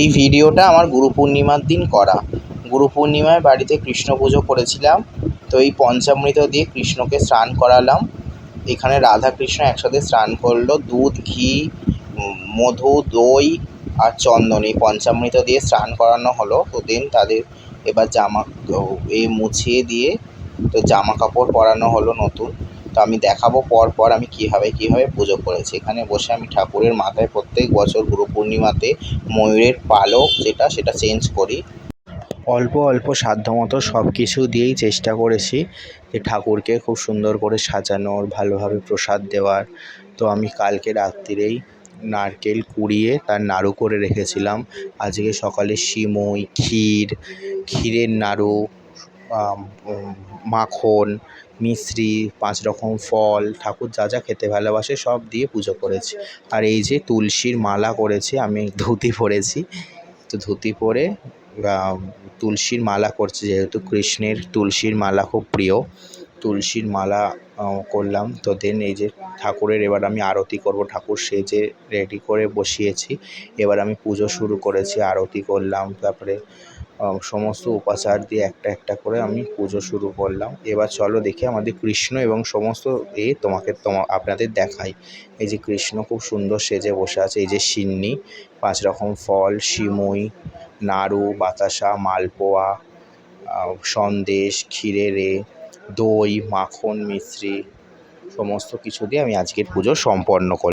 এই ভিডিওটা আমার গুরু পূর্ণিমার দিন করা। গুরু পূর্ণিমায় বাড়িতে কৃষ্ণ পুজো করেছিলাম। তো এই পঞ্চামৃত দিয়ে কৃষ্ণকে স্নান করালাম। এখানে রাধা কৃষ্ণ একসাথে স্নান করলো। দুধ, ঘি, মধু, দই আর চন্দন এই পঞ্চামৃত দিয়ে স্নান করানো হলো। তো দেন তাদের এবার মুছিয়ে দিয়ে তো জামা কাপড় পরানো হলো নতুন। তো আমি দেখাবো পর আমি কীভাবে পুজো করেছি। এখানে বসে আমি ঠাকুরের মাথায় প্রত্যেক বছর গুরু পূর্ণিমাতে ময়ূরের পালক সেটা চেঞ্জ করি। অল্প অল্প সাধ্যমতো সব কিছু দিয়েই চেষ্টা করেছি যে ঠাকুরকে খুব সুন্দর করে সাজানোর, ভালোভাবে প্রসাদ দেওয়ার। তো আমি কালকে রাত্রিরেই নারকেল কুড়িয়ে তার নাড়ু করে রেখেছিলাম। আজকে সকালে সিমুই, ক্ষীরের নাড়ু, মাখন, মিশ্রি, 5 রকম ফল, ঠাকুর যা যা খেতে ভালোবাসে সব দিয়ে পুজো করেছি। আর এই যে তুলসীর মালা করেছি, আমি ধুতি পরেছি। তো ধুতি পরে তুলসীর মালা করছি, যেহেতু কৃষ্ণের তুলসীর মালা খুব প্রিয়। তুলসীর মালা করলাম। তো দেন এই যে ঠাকুরের এবার আমি আরতি করব। ঠাকুর সেজে রেডি করে বসিয়েছি। এবার আমি পুজো শুরু করেছি, আরতি করলাম। তারপরে সমস্ত উপাচার দিয়ে একটা একটা করে আমি পুজো শুরু করলাম। এবার চলো দেখি আমাদের কৃষ্ণ এবং সমস্ত আপনাদের দেখাই। এই যে কৃষ্ণ খুব সুন্দর সেজে বসে আছে। এই যে সিন্নি, 5 রকম ফল, সিমুই, নাড়ু, বাতাসা, মালপোয়া, সন্দেশ, ক্ষীরের দই, মাখন, মিশ্রি সমস্ত কিছু দিয়ে আমি আজকের পুজো সম্পন্ন করি।